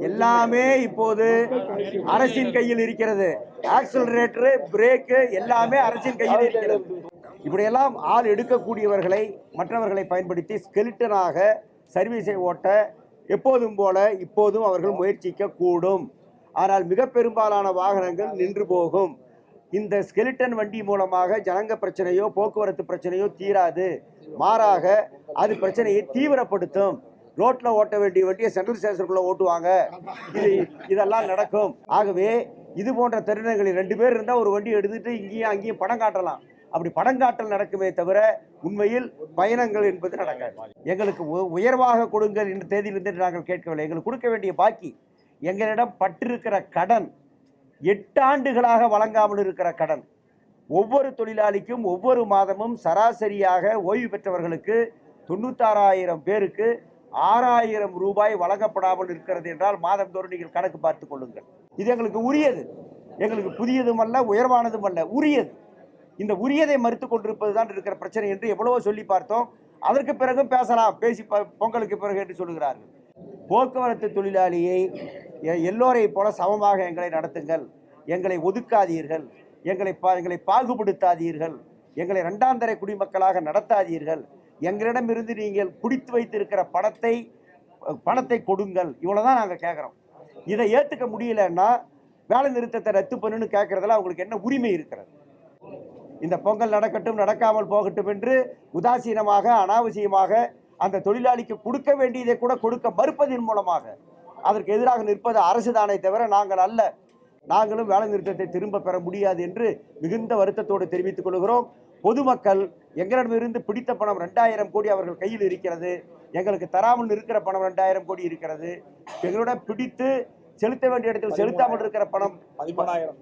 எல்லாமே இப்போது அரசின் கையில் இருக்கிறது. ஆக்சிலரேட்டர், பிரேக் எல்லாமே அரசின் கையில் இருக்கிறது. இப்படியெல்லாம் ஆள் எடுக்கக்கூடியவர்களை மற்றவர்களை பயன்படுத்தி ஸ்கெலிட்டனாக சர்வீஸை ஓட்ட எப்போதும் போல இப்போதும் அவர்கள் முயற்சிக்க கூடும். ஆனால் மிக பெரும்பாலான வாகனங்கள் நின்று போகும். இந்த ஸ்கெலிட்டன் வண்டி மூலமாக ஜனங்க பிரச்சனையோ போக்குவரத்து பிரச்சனையோ தீராது. மாறாக அது பிரச்சனையை தீவிரப்படுத்தும். ரோட்ல ஓட்ட வேண்டிய வண்டியை சென்ட்ரல் ஸ்டேஷனுக்குள்ள ஓட்டுவாங்க. இதெல்லாம் நடக்கும். ஆகவே இது போன்ற தருணங்களில் 2 பேர் இருந்தால் ஒரு வண்டி எடுத்துட்டு இங்கேயும் அங்கேயும் படம் காட்டலாம். அப்படி படம் காட்டல் நடக்குமே தவிர உண்மையில் பயணங்கள் என்பது நடக்காது. எங்களுக்கு உயர்வாக கொடுங்கள் என்ற தேதியிலிருந்து நாங்கள் கேட்கவில்லை. எங்களுக்கு கொடுக்க வேண்டிய பாக்கி, எங்களிடம் பட்டிருக்கிற கடன், 8 ஆண்டுகளாக வழங்காமல் இருக்கிற கடன், ஒவ்வொரு தொழிலாளிக்கும் ஒவ்வொரு மாதமும் சராசரியாக ஓய்வு பெற்றவர்களுக்கு 96,000 பேருக்கு 6,000 ரூபாய் வழங்கப்படாமல் இருக்கிறது என்றால் மாதந்தோறும் நீங்கள் கணக்கு பார்த்துக் கொள்ளுங்கள். இது எங்களுக்கு உரியது. எங்களுக்கு புதியதும் அல்ல, உயர்வானதும் அல்ல, உரியது. இந்த உரியதை மறுத்து கொண்டிருப்பது தான் இருக்கிற பிரச்சனை என்று எவ்வளவோ சொல்லி பார்த்தோம். அதற்கு பிறகும் பேசலாம், பேசி பொங்கலுக்கு பிறகு என்று சொல்லுகிறார்கள். போக்குவரத்து தொழிலாளியை எல்லோரை போல சமமாக எங்களை நடத்துங்கள், எங்களை ஒதுக்காதீர்கள், எங்களை பாகுபடுத்தாதீர்கள், எங்களை 2ஆம் தர குடிமக்களாக நடத்தாதீர்கள், எங்களிடமிருந்து நீங்கள் குடித்து வைத்திருக்கிற பணத்தை கொடுங்கள். இவ்வளவுதான் நாங்கள் கேட்குறோம். இதை ஏற்றுக்க முடியலன்னா வேலை நிறுத்தத்தை ரத்து பண்ணுன்னு கேட்கறதுல அவங்களுக்கு என்ன உரிமை இருக்கிறது? இந்த பொங்கல் நடக்கட்டும், நடக்காமல் போகட்டும் என்று உதாசீனமாக அனாவசியமாக அந்த தொழிலாளிக்கு கொடுக்க வேண்டியதை கூட கொடுக்க மறுப்பதன் மூலமாக அதற்கு எதிராக நிற்பது அரசு தானே தவிர நாங்கள் அல்ல. நாங்களும் வேலை நிறுத்தத்தை திரும்ப பெற முடியாது என்று மிகுந்த வருத்தத்தோடு தெரிவித்துக் கொள்கிறோம். பொதுமக்கள் எங்களிடமிருந்து பிடித்த பணம் 2,000 கோடி அவர்கள் கையில் இருக்கிறது. எங்களுக்கு தராமல் இருக்கிற பணம் 2,000 கோடி இருக்கிறது. எங்களோட பிடித்து செலுத்த வேண்டிய இடத்தில் செலுத்தாமல் இருக்கிற பணம்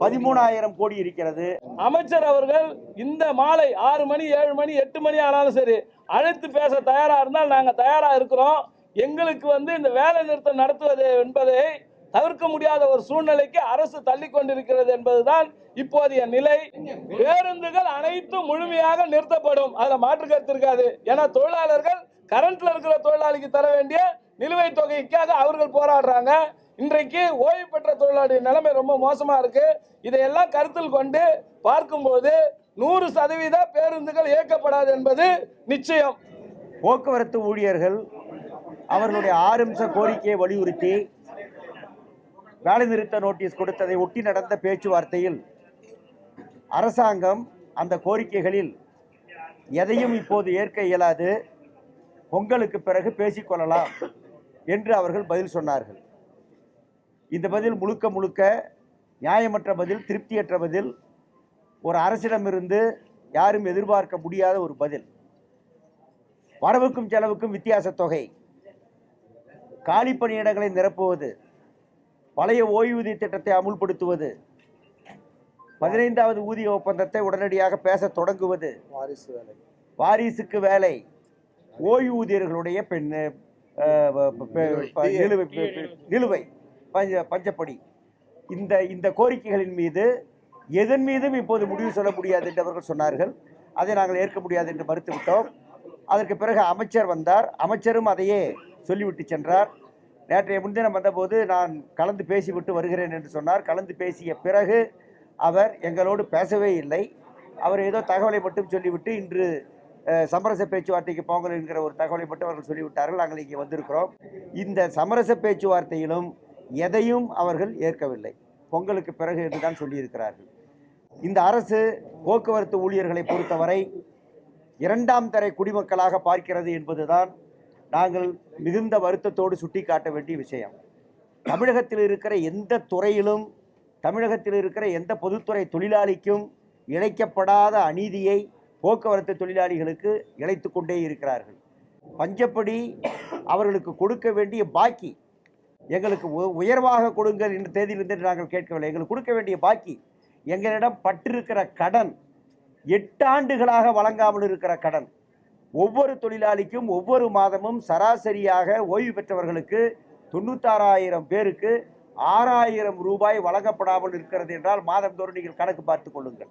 13,000 கோடி இருக்கிறது. அமைச்சர் அவர்கள் இந்த மாலை 6 மணி 7 மணி 8 மணி ஆனாலும் சரி அழைத்து பேச தயாரா இருந்தால் நாங்கள் தயாரா இருக்கிறோம். எங்களுக்கு இந்த வேலை நிறுத்தம் நடத்துவது என்பதை தவிர்க்க முடியாத ஒரு சூழ்நிலைக்கு அரசு தள்ளி கொண்டிருக்கிறது என்பதுதான் இப்போதைய நிலை. பேருந்துகள் அனைத்தும் முழுமையாக நிறுத்தப்படும், அதுல மாற்று கருத்து இருக்காது. ஏன்னா தொழிலாளர்கள் கரண்ட்ல இருக்கிற தொழிலாளிக்கு தர வேண்டிய நிலுவைத் தொகைக்காக அவர்கள் போராடுறாங்க. இன்றைக்கு ஓய்வு பெற்ற தொழிலாளி நிலைமை ரொம்ப மோசமா இருக்கு. இதையெல்லாம் கருத்தில் கொண்டு பார்க்கும்போது 100% பேருந்துகள் இயக்கப்படாது என்பது நிச்சயம். போக்குவரத்து ஊழியர்கள் அவர்களுடைய 6 அம்ச கோரிக்கையை வலியுறுத்தி வேலை நிறுத்த நோட்டீஸ் கொடுத்ததை ஒட்டி நடந்த பேச்சுவார்த்தையில் அரசாங்கம் அந்த கோரிக்கைகளில் எதையும் இப்போது ஏற்க இயலாது, பொங்கலுக்கு பிறகு பேசிக்கொள்ளலாம் என்று அவர்கள் பதில் சொன்னார்கள். இந்த பதில் முழுக்க முழுக்க நியாயமற்ற பதில், திருப்தியற்ற பதில், ஒரு அரசிடமிருந்து யாரும் எதிர்பார்க்க முடியாத ஒரு பதில். வரவுக்கும் செலவுக்கும் வித்தியாச தொகை, காலி பணியிடங்களை நிரப்புவது, பழைய ஓய்வூதிய திட்டத்தை அமுல்படுத்துவது, 15வது ஊதிய ஒப்பந்தத்தை உடனடியாக பேச தொடங்குவது, வாரிசுக்கு வேலை, ஓய்வூதியர்களுடைய நிலுவை பஞ்சப்படி, இந்த கோரிக்கைகளின் மீது எதன் மீதும் இப்போது முடிவு சொல்ல முடியாது என்று அவர்கள் சொன்னார்கள். அதை நாங்கள் ஏற்க முடியாது என்று மறுத்துவிட்டோம். அதற்கு பிறகு அமைச்சர் வந்தார். அமைச்சரும் அதையே சொல்லிவிட்டு சென்றார். நேற்றைய முன்தினம் வந்தபோது நான் கலந்து பேசிவிட்டு வருகிறேன் என்று சொன்னார். கலந்து பேசிய பிறகு அவர் எங்களோடு பேசவே இல்லை. அவர் ஏதோ தகவலை மட்டும் சொல்லிவிட்டு இன்று சமரச பேச்சுவார்த்தைக்கு போங்கள் என்கிற ஒரு தகவலை மட்டும் அவர்கள் சொல்லிவிட்டார்கள். நாங்கள் இங்கே வந்திருக்கிறோம். இந்த சமரச பேச்சுவார்த்தையிலும் எதையும் அவர்கள் ஏற்கவில்லை. பொங்கலுக்கு பிறகு என்றுதான் சொல்லியிருக்கிறார்கள். இந்த அரசு போக்குவரத்து ஊழியர்களை பொறுத்தவரை 2ஆம் தர குடிமக்களாக பார்க்கிறது என்பதுதான் நாங்கள் மிகுந்த வருத்தத்தோடு சுட்டிக்காட்ட வேண்டிய விஷயம். தமிழகத்தில் இருக்கிற எந்த துறையிலும், தமிழகத்தில் இருக்கிற எந்த பொதுத்துறை தொழிலாளிக்கும் இழைக்கப்படாத அநீதியை போக்குவரத்து தொழிலாளிகளுக்கு இழைத்து கொண்டே இருக்கிறார்கள். பஞ்சப்படி அவர்களுக்கு கொடுக்க வேண்டிய பாக்கி, எங்களுக்கு உயர்வாக கொடுங்கள் என்ற தேதியிலிருந்து நாங்கள் கேட்கவில்லை. எங்களுக்கு கொடுக்க வேண்டிய பாக்கி, எங்களிடம் பட்டிருக்கிற கடன், 8 ஆண்டுகளாக வழங்காமல் இருக்கிற கடன், ஒவ்வொரு தொழிலாளிக்கும் ஒவ்வொரு மாதமும் சராசரியாக ஓய்வு பெற்றவர்களுக்கு 96,000 பேருக்கு 6,000 ரூபாய் வழங்கப்படாமல் இருக்கிறது என்றால் மாதந்தோறும் நீங்கள் கணக்கு பார்த்துக் கொள்ளுங்கள்.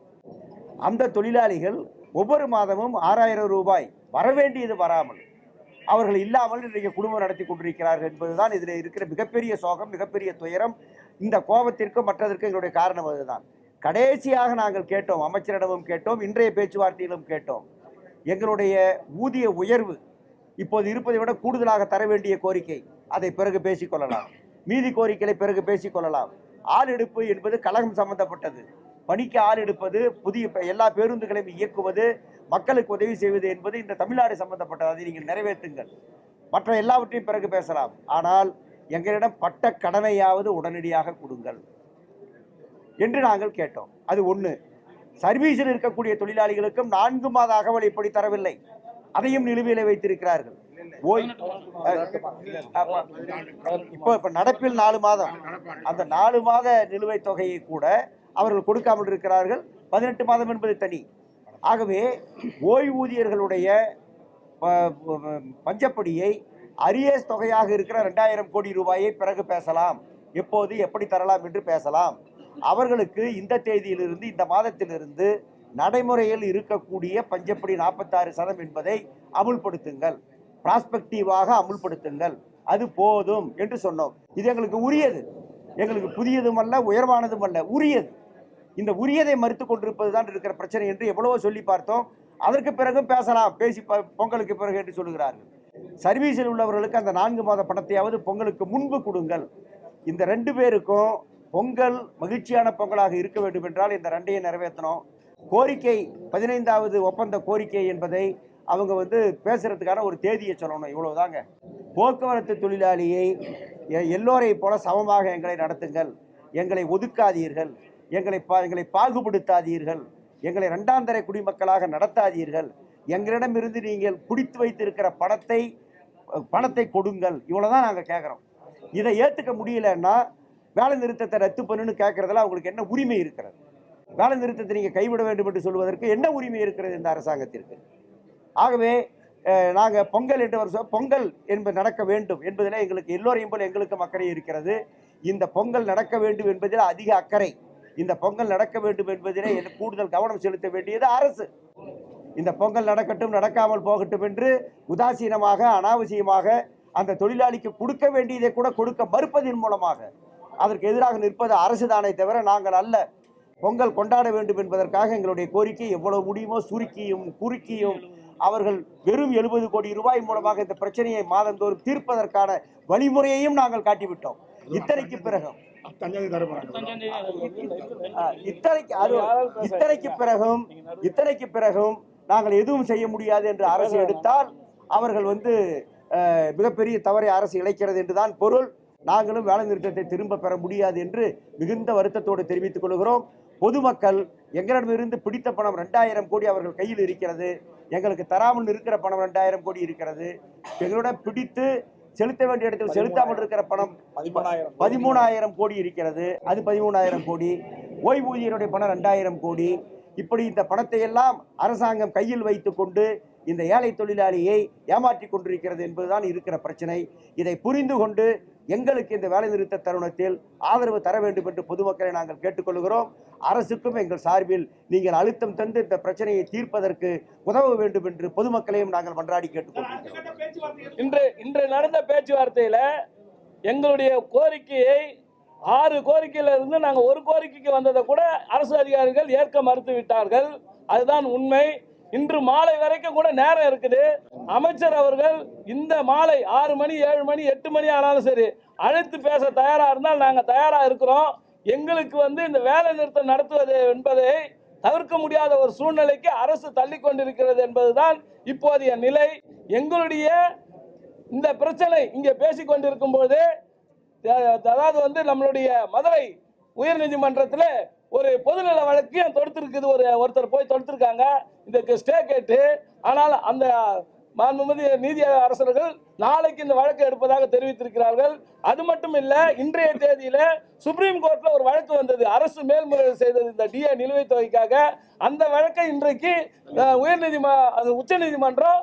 அந்த தொழிலாளிகள் ஒவ்வொரு மாதமும் 6,000 ரூபாய் வரவேண்டியது வராமல், அவர்கள் இல்லாமல் இன்றைக்கு குடும்பம் நடத்தி கொண்டிருக்கிறார்கள் என்பதுதான் இதில் இருக்கிற மிகப்பெரிய சோகம், மிகப்பெரிய துயரம். இந்த கோபத்திற்கும் மற்றதற்கும் எங்களுடைய காரணம் அதுதான். கடைசியாக நாங்கள் கேட்டோம், அமைச்சரிடமும் கேட்டோம், இன்றைய பேச்சுவார்த்தையிலும் கேட்டோம். எங்களுடைய ஊதிய உயர்வு இப்போது இருப்பதை விட கூடுதலாக தர வேண்டிய கோரிக்கை, அதை பிறகு பேசிக்கொள்ளலாம். மீதி கோரிக்கைகளை பிறகு பேசிக்கொள்ளலாம். ஆள் எடுப்பு என்பது கழகம் சம்பந்தப்பட்டது. பணிக்கு ஆள் எடுப்பது, புதிய எல்லா பேருந்துகளையும் இயக்குவது, மக்களுக்கு உதவி செய்வது என்பது இந்த தமிழ்நாடு சம்பந்தப்பட்டது. அதை நீங்கள் நிறைவேற்றுங்கள், மற்ற எல்லாவற்றையும் பிறகு பேசலாம். ஆனால் எங்களிடம் பட்ட கடனையாவது உடனடியாக கொடுங்கள் என்று நாங்கள் கேட்டோம். அது ஒன்று. சர்வீஸில் இருக்கக்கூடிய தொழிலாளிகளுக்கும் 4 மாத அகவல் இப்படி தரவில்லை, அதையும் நிலுவையில் வைத்திருக்கிறார்கள். இப்போ நடப்பில் 4 மாதம், அந்த 4 மாத நிலுவைத் தொகையை கூட அவர்கள் கொடுக்காமல் இருக்கிறார்கள். 18 மாதம் என்பது தனி. ஆகவே ஓய்வூதியர்களுடைய பஞ்சப்படியை அரியஸ் தொகையாக இருக்கிற 2000 கோடி ரூபாயை பிறகு பேசலாம், எப்போது எப்படி தரலாம் என்று பேசலாம். அவர்களுக்கு இந்த தேதியிலிருந்து, இந்த மாதத்திலிருந்து நடைமுறையில் இருக்கக்கூடிய பஞ்சப்படி 46% என்பதை அமுல்படுத்துங்கள், பிராஸ்பெக்டிவாக அமுல்படுத்துங்கள், அது போதும் என்று சொன்னோம். இது எங்களுக்கு உரியது, எங்களுக்கு புதியதும் அல்ல, உயர்வானதும் அல்ல, உரியது. இந்த உரியதை மறுத்து கொண்டிருப்பது தான் இருக்கிற பிரச்சனை என்று எவ்வளவோ சொல்லி பார்த்தோம். அதற்கு பிறகும் பேசலாம், பேசி பொங்கலுக்கு பிறகு என்று சொல்லுகிறார்கள். சர்வீஸில் உள்ளவர்களுக்கு அந்த 4 மாத பணத்தையாவது பொங்கலுக்கு முன்பு கொடுங்கள். இந்த 2 பேருக்கும் பொங்கல் மகிழ்ச்சியான பொங்கலாக இருக்க வேண்டும் என்றால் இந்த 2ஐயும் நிறைவேற்றணும். கோரிக்கை 15வது ஒப்பந்த கோரிக்கை என்பதை அவங்க பேசுறதுக்கான ஒரு தேதியை சொல்லணும். இவ்வளவுதாங்க. போக்குவரத்து தொழிலாளியை எல்லோரை போல சமமாக எங்களை நடத்துங்கள், எங்களை ஒதுக்காதீர்கள், எங்களை பாகுபடுத்தாதீர்கள், எங்களை 2ஆம் தர குடிமக்களாக நடத்தாதீர்கள், எங்களிடமிருந்து நீங்கள் குடித்து வைத்திருக்கிற பணத்தை கொடுங்கள். இவ்வளவுதான் நாங்கள் கேட்குறோம். இதை ஏற்றுக்க முடியலன்னா வேலை நிறுத்தத்தை ரத்து பண்ணுன்னு கேட்கறதுல அவங்களுக்கு என்ன உரிமை இருக்கிறது? வேலை நிறுத்தத்தை நீங்கள் கைவிட வேண்டும் என்று சொல்வதற்கு என்ன உரிமை இருக்கிறது இந்த அரசாங்கத்திற்கு? ஆகவே நாங்கள் பொங்கல் என்று பொங்கல் என்பது நடக்க வேண்டும் என்பதில் எங்களுக்கு எல்லோரையும் போல எங்களுக்கும் அக்கறை இருக்கிறது. இந்த பொங்கல் நடக்க வேண்டும் என்பதில் அதிக அக்கறை. இந்த பொங்கல் நடக்க வேண்டும் என்பதிலே கூடுதல் கவனம் செலுத்த வேண்டியது அரசு. இந்த பொங்கல் நடக்கட்டும், நடக்காமல் போகட்டும் என்று உதாசீனமாக, அனாவசியமாக அந்த தொழிலாளிக்கு கொடுக்க வேண்டியதை கூட கொடுக்க மறுப்பதன் மூலமாக அதற்கு எதிராக நிற்பது அரசு தானே தவிர நாங்கள் அல்ல. பொங்கல் கொண்டாட வேண்டும் என்பதற்காக எங்களுடைய கோரிக்கை எவ்வளவு முடியுமோ சுருக்கியும் குறுக்கியும் அவர்கள் வெறும் 70 கோடி ரூபாய் மூலமாக இந்த பிரச்சனையை மாதந்தோறும் தீர்ப்பதற்கான வழிமுறையையும் நாங்கள் காட்டிவிட்டோம். இத்தனைக்கு பிறகும் நாங்கள் எதுவும் செய்ய முடியாது என்று அரசு எடுத்தால் அவர்கள் மிகப்பெரிய தவறை அரசு இழைக்கிறது என்றுதான் பொருள். நாங்களும் வேலை நிறுத்தத்தை திரும்ப பெற முடியாது என்று மிகுந்த வருத்தத்தோடு தெரிவித்துக் கொள்கிறோம். பொதுமக்கள் எங்களிடமிருந்து பிடித்த பணம் 2000 கோடி அவர்கள் கையில் இருக்கிறது. எங்களுக்கு தராமல் இருக்கிற பணம் 2000 கோடி இருக்கிறது. எங்களுடன் பிடித்து செலுத்த வேண்டிய இடத்தில் செலுத்தாமல் இருக்கிற பணம் 13,000 கோடி இருக்கிறது. அது 13,000 கோடி. ஓய்வூதியருடைய பணம் 2,000 கோடி. இப்படி இந்த பணத்தை எல்லாம் அரசாங்கம் கையில் வைத்துக் கொண்டு இந்த ஏழை தொழிலாளியை ஏமாற்றி கொண்டிருக்கிறது என்பதுதான் இருக்கிற பிரச்சனை. இதை புரிந்து கொண்டு எங்களுக்கு இந்த வேலை நிறுத்த தருணத்தில் ஆதரவு தர வேண்டும் என்று பொதுமக்களை நாங்கள் கேட்டுக்கொள்கிறோம். அரசுக்கும் எங்கள் சார்பில் நீங்கள் அழுத்தம் தந்து இந்த பிரச்சனையை தீர்ப்பதற்கு உதவ வேண்டும் என்று பொதுமக்களையும் நாங்கள் மன்றாடி கேட்டுக்கொள்கிறோம். இன்று நடந்த பேச்சுவார்த்தையில எங்களுடைய கோரிக்கையை 6 கோரிக்கையில இருந்து நாங்கள் ஒரு கோரிக்கைக்கு வந்ததை கூட அரசு அதிகாரிகள் ஏற்க மறுத்து விட்டார்கள். அதுதான் உண்மை. இன்று மாலை வரைக்கும் கூட நேரம் இருக்குது. அமைச்சர் அவர்கள் இந்த மாலை 6 மணி 7 மணி 8 மணி ஆனாலும் சரி அழைத்து பேச தயாரா இருந்தால் நாங்கள் தயாரா இருக்கிறோம். எங்களுக்கு இந்த வேலை நிறுத்தம் நடத்துவது என்பதை தவிர்க்க முடியாத ஒரு சூழ்நிலைக்கு அரசு தள்ளி கொண்டிருக்கிறது என்பதுதான் இப்போதைய நிலை. எங்களுடைய இந்த பிரச்சனை இங்கே பேசிக் கொண்டிருக்கும் போது, அதாவது நம்மளுடைய மதுரை உயர்நீதிமன்றத்தில் ஒரு பொதுநல வழக்கையும் தொடுத்திருக்குது. ஒருத்தர் போய் தொடுத்திருக்காங்க இந்த ஸ்டே கேட்டு. ஆனால் அந்த மாண்புமிகு நீதி அரசர்கள் நாளைக்கு இந்த வழக்கை எடுப்பதாக தெரிவித்திருக்கிறார்கள். அது மட்டும் இல்ல, இன்றைய தேதியில சுப்ரீம் கோர்ட்ல ஒரு வழக்கு வந்தது. அரசு மேல்முறையீடு செய்தது இந்த டிஏ நிலுவைத் தொகைக்காக. அந்த வழக்கை இன்றைக்கு உச்ச நீதிமன்றம்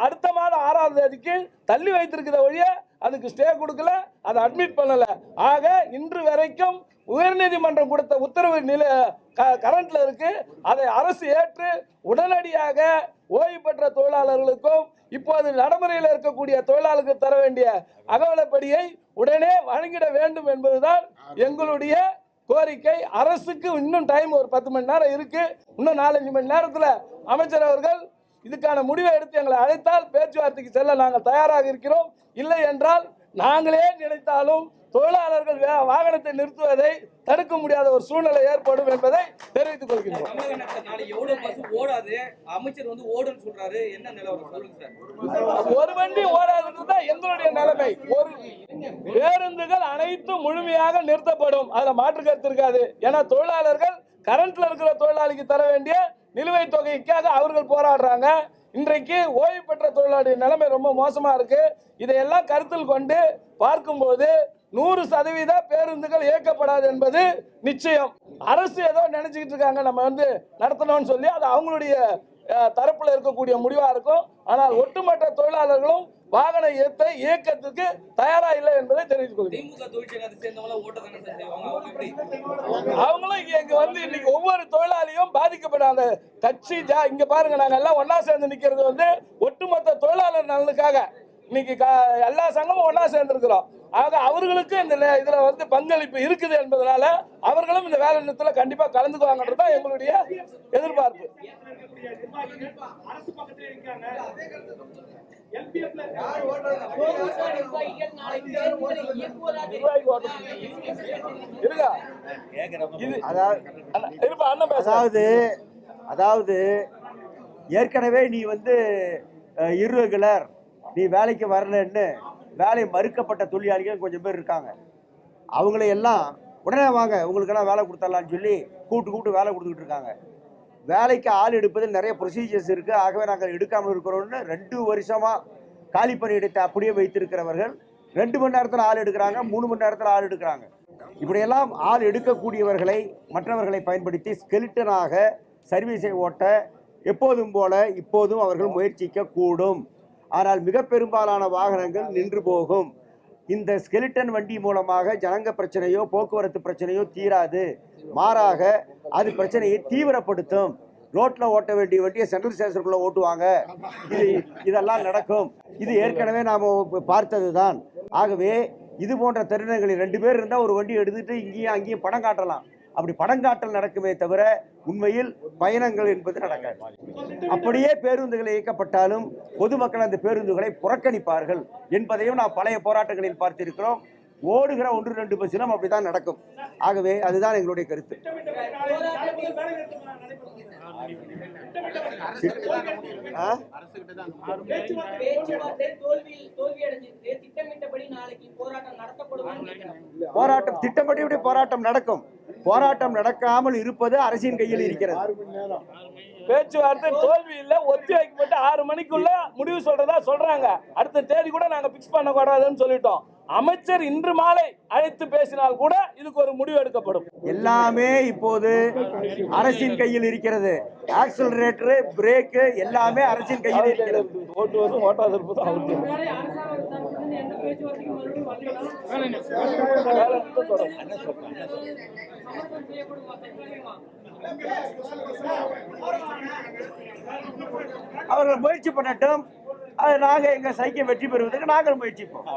அடுத்த மாதம் 6ஆம் தேதிக்கு தள்ளி வைத்திருக்கிற வழிய அதுக்கு ஸ்டே கொடுக்கல, அதை அட்மிட் பண்ணல. ஆக இன்று வரைக்கும் உயர்நீதிமன்றம் கொடுத்த உத்தரவு கரண்ட்ல இருக்கு. அதை அரசு ஏற்று உடனடியாக ஓய்வு பெற்ற தொழிலாளர்களுக்கும் இப்போது நடைமுறையில் இருக்கக்கூடிய தொழிலாளர்களுக்கு தர வேண்டிய அகவலைப்படியை உடனே வழங்கிட வேண்டும் என்பதுதான் எங்களுடைய கோரிக்கை. அரசுக்கு இன்னும் டைம் ஒரு 10 மணி நேரம் இருக்கு. இன்னும் 4-5 மணி நேரத்தில் அமைச்சர் அவர்கள் இதுக்கான முடிவை எடுத்து எங்களை அழைத்தால் பேச்சுவார்த்தைக்கு செல்ல நாங்கள் தயாராக இருக்கிறோம். இல்லை என்றால் நாங்களே நினைத்தாலும் தொழிலாளர்கள் வாகனத்தை நிறுத்துவதை தடுக்க முடியாத ஒரு சூழ்நிலை ஏற்படும் என்பதை தெரிவித்துக் கொள்கிறோம். ஒரு வண்டி ஓடாதுன்னு எங்களுடைய நிலைமை. பேருந்துகள் அனைத்தும் முழுமையாக நிறுத்தப்படும், அதுல மாற்று கருத்து இருக்காது. ஏன்னா தொழிலாளர்கள் கரண்ட்ல இருக்கிற தொழிலாளிக்கு தர வேண்டிய நிலுவைத் தொகைக்காக அவர்கள் போராடுறாங்க. இன்றைக்கு ஓய்வு பெற்ற தொழிலாளி நிலைமை ரொம்ப மோசமா இருக்கு. இதையெல்லாம் கருத்தில் கொண்டு பார்க்கும்போது 100% பேருந்துகள் இயக்கப்படாது என்பது நிச்சயம். அரசு ஏதோ நினைச்சுக்கிட்டு இருக்காங்க நம்ம நடத்தணும்னு சொல்லி, அது அவங்களுடைய தரப்புல இருக்கக்கூடிய முடிவா இருக்கும். ஆனால் ஒட்டுமொத்த தொழிலாளர்களும் வாகன இயக்கத்துக்கு தயாரா இல்லை என்பதை தெரிவித்துக் கொள்கிறேன். அவங்களும் இங்க இன்னைக்கு ஒவ்வொரு தொழிலாளியும் பாதிக்கப்படாத கட்சி இங்க பாருங்க, நாங்க எல்லாம் ஒன்னா சேர்ந்து நிக்கிறது ஒட்டுமொத்த தொழிலாளர் நலனுக்காக. இன்னைக்கு எல்லா சங்கமும் ஒன்னா சேர்ந்து இருக்கிறோம். ஆக அவர்களுக்கு இந்த இதுல பங்களிப்பு இருக்குது என்பதனால அவர்களும் இந்த வேலை நிறுத்தத்துல கண்டிப்பா கலந்துக்குவாங்கன்றதுதான் எங்களுடைய எதிர்பார்ப்பு. அதாவது ஏற்கனவே நீ இர்ரெகுலர், நீ வேலைக்கு வரலன்னு வேலை மறுக்கப்பட்ட தொழிலாளிகள் கொஞ்சம் பேர் இருக்காங்க. அவங்களை எல்லாம் உடனே வாங்க உங்களுக்கெல்லாம் வேலை கொடுத்துடலான்னு சொல்லி கூப்பிட்டு வேலை கொடுத்துக்கிட்டு இருக்காங்க. வேலைக்கு ஆள் எடுப்பதில் நிறைய ப்ரொசீஜர்ஸ் இருக்குது. ஆகவே நாங்கள் எடுக்காமல் இருக்கிறோம்னு 2 வருஷமாக காலி பணியிடத்தை அப்படியே வைத்திருக்கிறவர்கள் 2 மணி நேரத்தில் ஆள் எடுக்கிறாங்க, 3 மணி நேரத்தில் ஆள் எடுக்கிறாங்க. இப்படியெல்லாம் ஆள் எடுக்கக்கூடியவர்களை மற்றவர்களை பயன்படுத்தி ஸ்கெலிட்டனாக சர்வீஸை ஓட்ட எப்போதும் போல இப்போதும் அவர்கள் முயற்சிக்க கூடும். ஆனால் மிக பெரும்பாலான வாகனங்கள் நின்று போகும். இந்த ஸ்கெலிட்டன் வண்டி மூலமாக ஜனங்க பிரச்சனையோ போக்குவரத்து பிரச்சனையோ தீராது, மாறாக அது பிரச்சனையை தீவிரப்படுத்தும். ரோட்ல ஓட்ட வேண்டிய வண்டியை சென்ட்ரல் ஸ்டேஷனுக்குள்ள ஓட்டுவாங்க. இதெல்லாம் நடக்கும். இது ஏற்கனவே நாம பார்த்தது தான். ஆகவே இது போன்ற தருணங்களில் 2 பேர் இருந்தால் ஒரு வண்டி எடுத்துட்டு இங்கேயும் அங்கேயும் படம் காட்டலாம். அப்படி படங்காட்டல் நடக்குமே தவிர உண்மையில் பயணங்கள் என்பது நடக்காது. அப்படியே பேருந்துகள் இயக்கப்பட்டாலும் பொதுமக்கள் அந்த பேருந்துகளை புறக்கணிப்பார்கள் என்பதையும் நாம் பழைய போராட்டங்களில் பார்த்திருக்கிறோம். ஓடுகிற 1-2 பஸ்ஸிலும் அப்படிதான் நடக்கும். ஆகவே அதுதான் எங்களுடைய கருத்து. போராட்டம் திட்டமிட்டபடி போராட்டம் நடக்கும். போராட்டம் நடக்காமல் இருப்பது அரசின் கையில் இருக்கிறது. பேச்சுவார்த்தை தோல்வி இல்ல, ஒத்தி வைக்கப்பட்டு 6 மணிக்குள்ள முடிவு சொல்றதா சொல்றாங்க. அடுத்த தேதி கூட நாங்க பிக்ஸ் பண்ண கூடாதுன்னு சொல்லிட்டோம். அமைச்சர் இன்று மாலை அழைத்து பேசினால் கூட இதுக்கு ஒரு முடிவு எடுக்கப்படும். எல்லாமே இப்போது அரசின் கையில் இருக்கிறது. ஆக்சிலரேட்டர், பிரேக் எல்லாமே அரசின் கையில் இருக்கிறது. ஓட்டுவதும் ஓட்டாதிருப்பதும் அவர்கள் முயற்சி பண்ணட்டும். நாங்கள் எங்க சைக்கிள் வெற்றி பெறுவதற்கு நாங்கள் முயற்சிப்போம்.